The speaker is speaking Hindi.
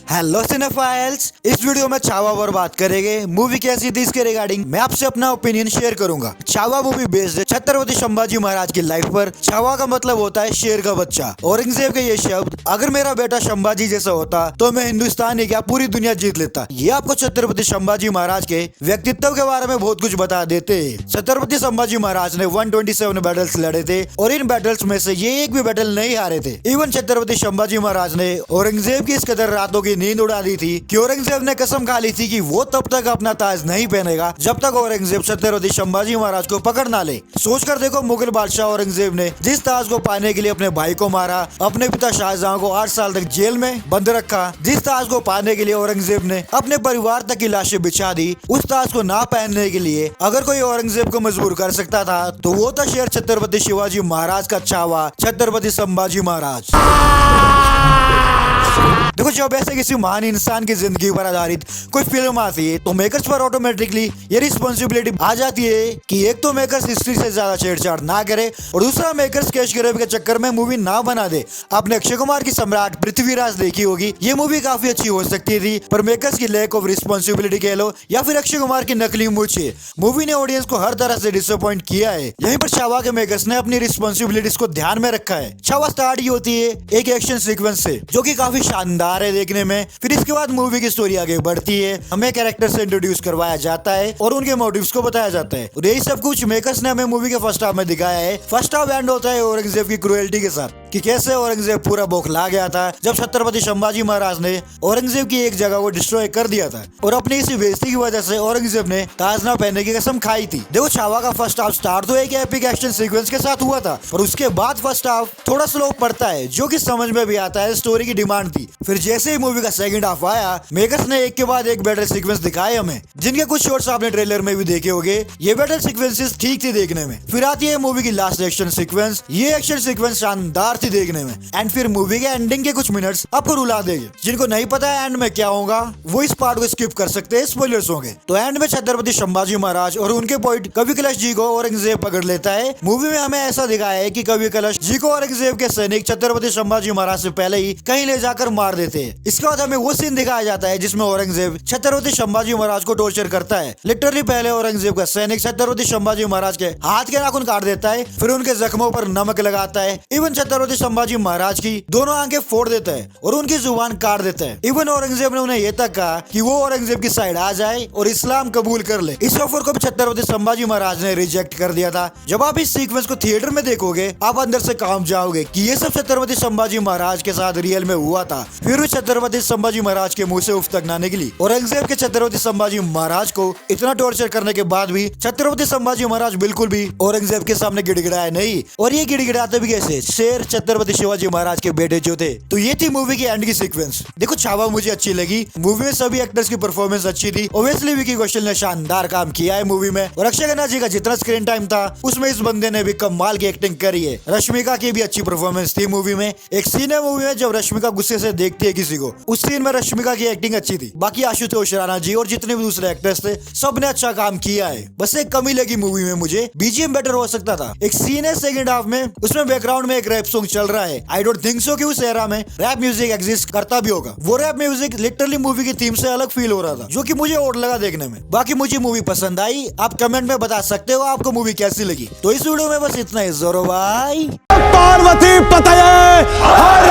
हेलो सिनेफाइल्स, इस वीडियो में छावा पर बात करेंगे। मूवी कैसी थी इसके रिगार्डिंग मैं आपसे अपना ओपिनियन शेयर करूंगा। छावा मूवी बेस्ड है छत्रपति संभाजी महाराज की लाइफ पर। छावा का मतलब होता है शेर का बच्चा। औरंगजेब के ये शब्द, अगर मेरा बेटा संभाजी जैसा होता तो मैं हिंदुस्तान ही क्या पूरी दुनिया जीत लेता। ये आपको छत्रपति संभाजी महाराज के व्यक्तित्व के बारे में बहुत कुछ बता देते हैं। छत्रपति संभाजी महाराज ने 127 बैटल्स लड़े थे और इन बैटल्स में से ये एक भी बैटल नहीं हारे थे। इवन छत्रपति संभाजी महाराज ने औरंगजेब की इस कदर रातों की नींद उड़ा दी थी कि औरंगजेब ने कसम खा ली थी कि वो तब तक अपना ताज नहीं पहनेगा जब तक औरंगजेब छत्रपति संभाजी महाराज को पकड़ ना ले। सोच कर देखो, मुगल बादशाह औरंगजेब ने जिस ताज को पाने के लिए अपने भाई को मारा, अपने पिता शाहजहां को 8 साल तक जेल में बंद रखा, जिस ताज को पाने के लिए औरंगजेब ने अपने परिवार तक की लाशें बिछा दी, उस ताज को ना पहनने के लिए अगर कोई औरंगजेब को मजबूर कर सकता था तो वो था शेर छत्रपति शिवाजी महाराज का छावा छत्रपति संभाजी महाराज। देखो, जब ऐसे किसी महान इंसान की जिंदगी पर आधारित कोई फिल्म आती है तो मेकर्स पर ऑटोमेटिकली ये रिस्पॉन्सिबिलिटी आ जाती है कि एक तो मेकर्स हिस्ट्री से ज्यादा छेड़छाड़ ना करे और दूसरा मेकर्स कैश ग्रैब के चक्कर में मूवी ना बना दे। आपने अक्षय कुमार की सम्राट पृथ्वीराज देखी होगी, ये मूवी काफी अच्छी हो सकती थी पर मेकर्स की लैक ऑफ रिस्पॉन्सिबिलिटी कह लो या फिर अक्षय कुमार की नकली मूछें, मूवी ने ऑडियंस को हर तरह से डिसअपॉइंट किया है। यहीं पर छावा के मेकर्स ने अपनी रिस्पॉन्सिबिलिटीज को ध्यान में रखा है। छावा स्टार्ट ही होती है एक एक्शन सीक्वेंस से जो की काफी शानदार है देखने में। फिर इसके बाद मूवी की स्टोरी आगे बढ़ती है, हमें कैरेक्टर से इंट्रोड्यूस करवाया जाता है और उनके मोटिव्स को बताया जाता है और यही सब कुछ मेकर्स ने हमें मूवी के फर्स्ट हाफ में दिखाया है। फर्स्ट हाफ एंड होता है औरंगजेब की क्रुएल्टी के साथ कि कैसे औरंगजेब पूरा बौखला गया था जब छत्रपति संभाजी महाराज ने औरंगजेब की एक जगह को डिस्ट्रॉय कर दिया था और अपनी इसी बेइज्जती की वजह से औरंगजेब ने ताज न पहनने की कसम खाई थी। देखो, छावा का फर्स्ट हाफ स्टार्ट तो एक एपिक एक्शन सीक्वेंस के साथ हुआ था और उसके बाद फर्स्ट हाफ थोड़ा स्लो पड़ता है जो कि समझ में भी आता है, स्टोरी की डिमांड थी। फिर जैसे ही मूवी का सेकंड हाफ आया, मेकर्स ने एक के बाद एक बैटल सीक्वेंस दिखाए हमें, जिनके कुछ शॉट्स आपने ट्रेलर में भी देखे होंगे। ये बैटल सीक्वेंसेस ठीक थी देखने में। फिर आती है मूवी की लास्ट एक्शन सीक्वेंस। ये एक्शन सीक्वेंस शानदार थी देखने में एंड फिर मूवी के एंडिंग के कुछ मिनट्स आपको रुला देंगे। जिनको नहीं पता है एंड में क्या होगा वो इस पार्ट को स्किप कर सकते हैं, स्पॉयलर्स होंगे। तो एंड में छत्रपति संभाजी महाराज और उनके पॉइंट कवि कलश जी को औरंगजेब पकड़ लेता है। मूवी में हमें ऐसा दिखाया है कि कवि कलश जी को औरंगजेब के सैनिक छत्रपति संभाजी महाराज से पहले ही कहीं ले जाकर मार देते हैं। इसके बाद हमें वो सीन दिखाया जाता है जिसमें औरंगजेब छत्रपति संभाजी महाराज को टॉर्चर करता है। लिटरली पहले औरंगजेब का सैनिक छत्रपति संभाजी महाराज के हाथ के नाखून काट देता है, फिर उनके जख्मों पर नमक लगाता है। इवन छत्रपति संभाजी महाराज की दोनों आंखें फोड़ देता है और उनकी जुबान काट देता है। इवन औरंगजेब ने उन्हें यह तक कहा कि वो औरंगजेब की साइड आ जाए और इस्लाम कबूल कर ले। इस ऑफर को भी छत्रपति संभाजी महाराज ने रिजेक्ट कर दिया था। जब आप इस सीक्वेंस को थिएटर में देखोगे आप अंदर से कांप जाओगे कि ये सब छत्रपति संभाजी महाराज के साथ रियल में हुआ था। फिर छत्रपति संभाजी महाराज के मुंह से उफ तक ना निकली। औरंगजेब के छत्रपति संभाजी महाराज को इतना टॉर्चर करने के बाद भी छत्रपति संभाजी महाराज बिल्कुल भी औरंगजेब के सामने गिड़गिड़ाए नहीं। और ये गिड़गिड़ाते भी कैसे, शेर छत्रपति शिवाजी महाराज के बेटे जो थे। तो ये थी मूवी की एंड की सीक्वेंस। देखो, छावा मुझे अच्छी लगी। मूवी में सभी एक्टर्स की परफॉर्मेंस अच्छी थी। ऑब्वियसली विकी कौशल ने शानदार काम किया है मूवी में और अक्षय खन्ना जी का जितना स्क्रीन टाइम था उसमें इस बंदे ने भी कमाल की एक्टिंग करी है। रश्मिका की भी अच्छी परफॉर्मेंस थी मूवी में। एक सीन है मूवी में जब रश्मिका गुस्से से देखती है किसी को, उस सीन में रश्मिका की एक्टिंग अच्छी थी। बाकी आशुतोष राणा जी और जितने भी दूसरे एक्टर्स थे सब ने अच्छा काम किया है। बस एक कमी लगी मूवी में मुझे, बीजीएम बेटर हो सकता था। एक सीन है सेकंड हाफ में, उसमें बैकग्राउंड में एक रैप सॉन्ग चल रहा है। आई डोंट थिंक सो कि उस एरा में रैप म्यूजिक एग्जिस्ट करता भी होगा। वो रैप म्यूजिक लिटरली मूवी की थीम से अलग फील हो रहा था जो कि मुझे और लगा देखने में। बाकी मुझे मूवी पसंद आई। आप कमेंट में बता सकते हो आपको मूवी कैसी लगी। तो इस वीडियो में बस इतना ही। जोरो भाई, पार्वती पतये हर